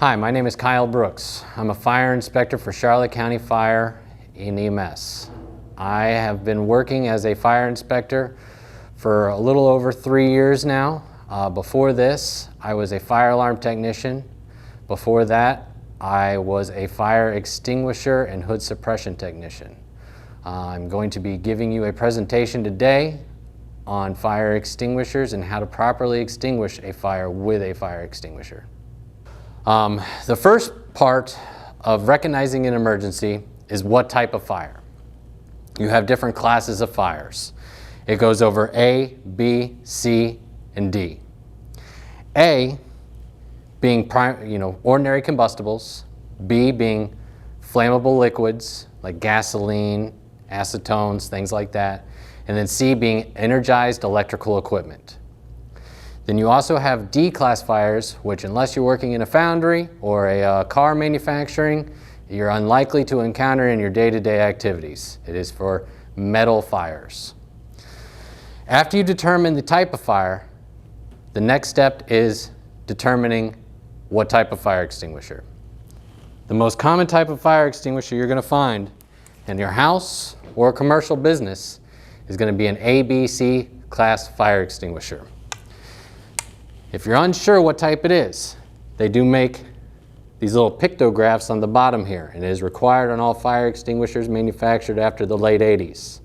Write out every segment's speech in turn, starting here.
Hi, my name is Kyle Brooks. I'm a fire inspector for Charlotte County Fire in EMS. I have been working as a fire inspector for a little over 3 years now. Before this, I was a fire alarm technician. Before that, I was a fire extinguisher and hood suppression technician. I'm going to be giving you a presentation today on fire extinguishers and how to properly extinguish a fire with a fire extinguisher. The first part of recognizing an emergency is what type of fire. You have different classes of fires. It goes over A, B, C, and D. A being ordinary combustibles, B being flammable liquids like gasoline, acetones, things like that, and then C being energized electrical equipment. Then you also have D-class fires, which unless you're working in a foundry or a car manufacturing, you're unlikely to encounter in your day-to-day activities. It is for metal fires. After you determine the type of fire, the next step is determining what type of fire extinguisher. The most common type of fire extinguisher you're going to find in your house or a commercial business is going to be an A, B, C class fire extinguisher. If you're unsure what type it is, they do make these little pictographs on the bottom here, and it is required on all fire extinguishers manufactured after the late 80s.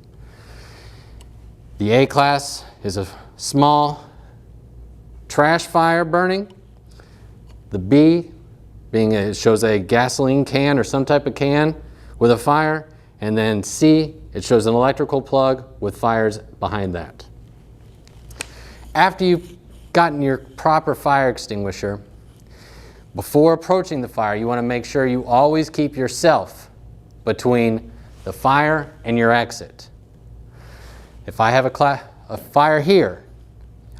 The A class is a small trash fire burning. The B it shows a gasoline can or some type of can with a fire, and then C, it shows an electrical plug with fires behind that. After you've gotten your proper fire extinguisher, before approaching the fire, you want to make sure you always keep yourself between the fire and your exit. If I have a fire here,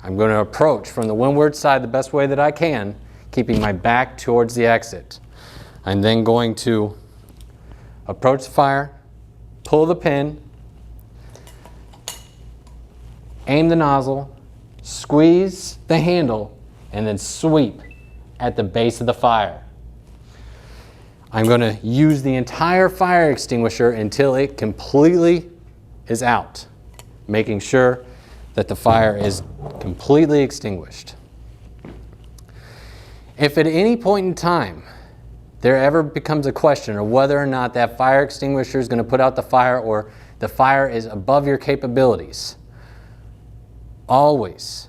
I'm going to approach from the windward side the best way that I can, keeping my back towards the exit. I'm then going to approach the fire, pull the pin, aim the nozzle, squeeze the handle, and then sweep at the base of the fire. I'm going to use the entire fire extinguisher until it completely is out, making sure that the fire is completely extinguished. If at any point in time there ever becomes a question of whether or not that fire extinguisher is going to put out the fire or the fire is above your capabilities, always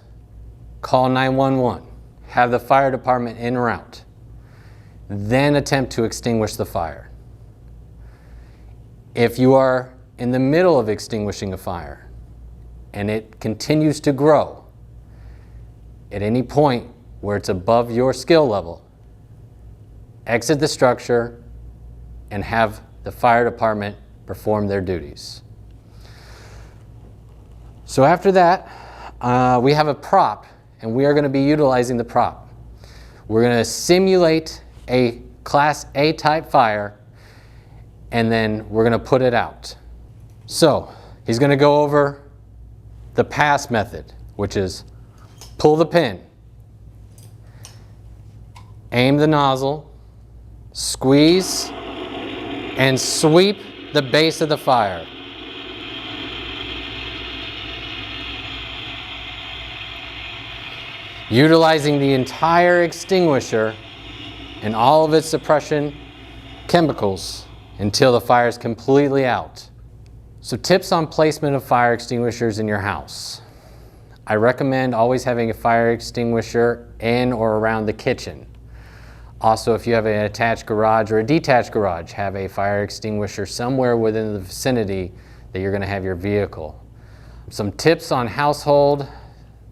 call 911, have the fire department en route, then attempt to extinguish the fire. If you are in the middle of extinguishing a fire and it continues to grow, at any point where it's above your skill level, exit the structure and have the fire department perform their duties. So after that, we have a prop, and we are going to be utilizing the prop. We're going to simulate a Class A type fire, and then we're going to put it out. So he's going to go over the pass method, which is pull the pin, aim the nozzle, squeeze, and sweep the base of the fire. Utilizing the entire extinguisher and all of its suppression chemicals until the fire is completely out. So tips on placement of fire extinguishers in your house. I recommend always having a fire extinguisher in or around the kitchen. Also, if you have an attached garage or a detached garage, have a fire extinguisher somewhere within the vicinity that you're going to have your vehicle. Some tips on household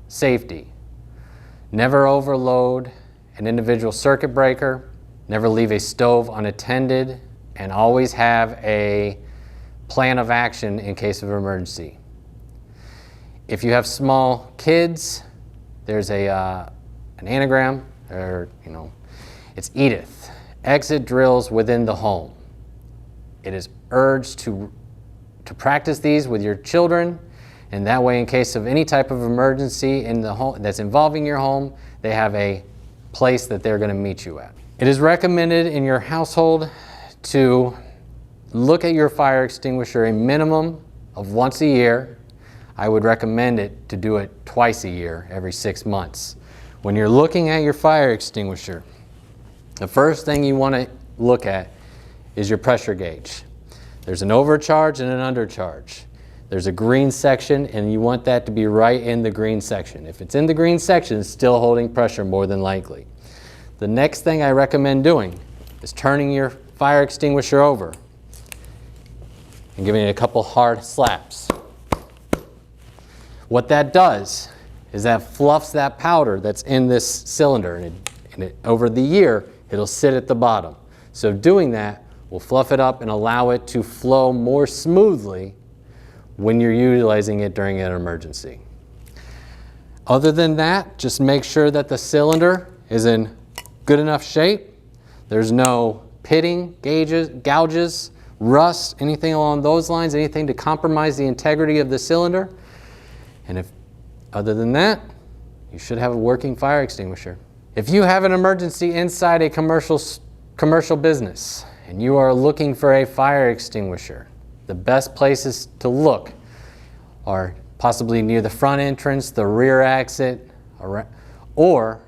safety. Never overload an individual circuit breaker. Never leave a stove unattended, and always have a plan of action in case of emergency. If you have small kids, there's an anagram, or it's Edith. Exit drills within the home. It is urged to practice these with your children, and that way, in case of any type of emergency in the home that's involving your home, they have a place that they're going to meet you at. It is recommended in your household to look at your fire extinguisher a minimum of once a year. I would recommend it to do it twice a year, every 6 months. When you're looking at your fire extinguisher, the first thing you want to look at is your pressure gauge. There's an overcharge and an undercharge. There's a green section, and you want that to be right in the green section. If it's in the green section, it's still holding pressure more than likely. The next thing I recommend doing is turning your fire extinguisher over and giving it a couple hard slaps. What that does is that fluffs that powder that's in this cylinder, and over the year, it'll sit at the bottom. So doing that will fluff it up and allow it to flow more smoothly when you're utilizing it during an emergency. Other than that, just make sure that the cylinder is in good enough shape. There's no pitting, gouges, rust, anything along those lines, anything to compromise the integrity of the cylinder. And other than that, you should have a working fire extinguisher. If you have an emergency inside a commercial business and you are looking for a fire extinguisher, the best places to look are possibly near the front entrance, the rear exit, or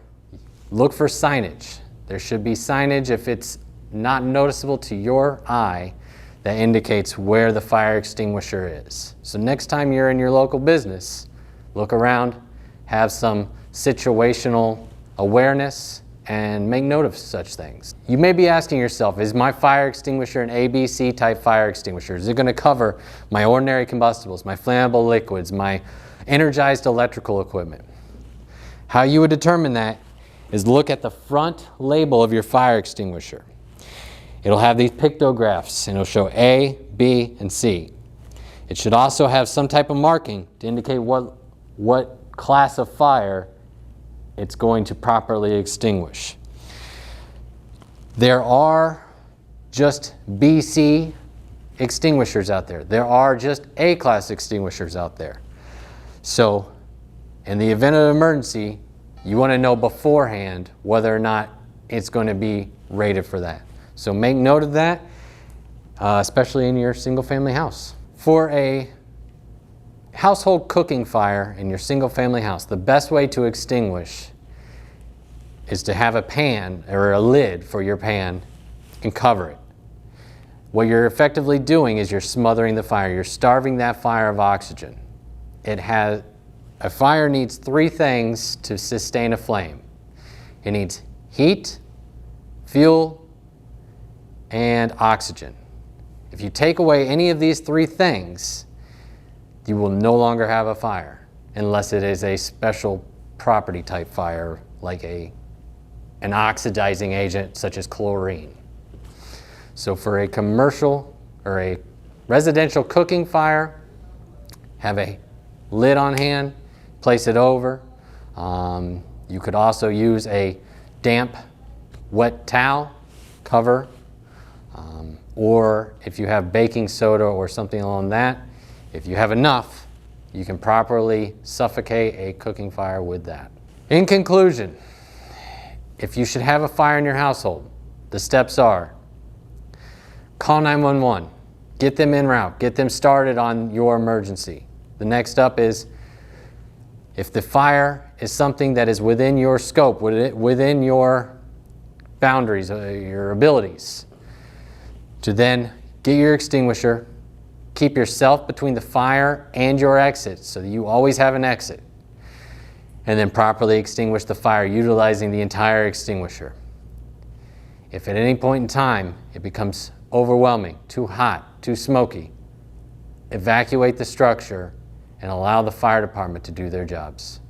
look for signage. There should be signage, if it's not noticeable to your eye, that indicates where the fire extinguisher is. So next time you're in your local business, look around, have some situational awareness, and make note of such things. You may be asking yourself, is my fire extinguisher an ABC type fire extinguisher? Is it going to cover my ordinary combustibles, my flammable liquids, my energized electrical equipment? How you would determine that is look at the front label of your fire extinguisher. It'll have these pictographs, and it'll show A, B, and C. It should also have some type of marking to indicate what class of fire it's going to properly extinguish. There are just BC extinguishers out there. There are just A-class extinguishers out there. So in the event of an emergency, you want to know beforehand whether or not it's going to be rated for that. So make note of that, especially in your single-family house. For a household cooking fire in your single-family house, the best way to extinguish is to have a pan or a lid for your pan and cover it. What you're effectively doing is you're smothering the fire. You're starving that fire of oxygen. A fire needs 3 things to sustain a flame. It needs heat, fuel, and oxygen. If you take away any of these 3 things, you will no longer have a fire, unless it is a special property type fire, like an oxidizing agent such as chlorine. So for a commercial or a residential cooking fire, have a lid on hand, place it over. You could also use a damp, wet towel cover, or if you have baking soda or something along that, if you have enough, you can properly suffocate a cooking fire with that. In conclusion, if you should have a fire in your household, the steps are: call 911, get them en route, get them started on your emergency. The next up is, if the fire is something that is within your scope, within your boundaries, your abilities, to then get your extinguisher, keep yourself between the fire and your exit so that you always have an exit, and then properly extinguish the fire utilizing the entire extinguisher. If at any point in time it becomes overwhelming, too hot, too smoky, evacuate the structure and allow the fire department to do their jobs.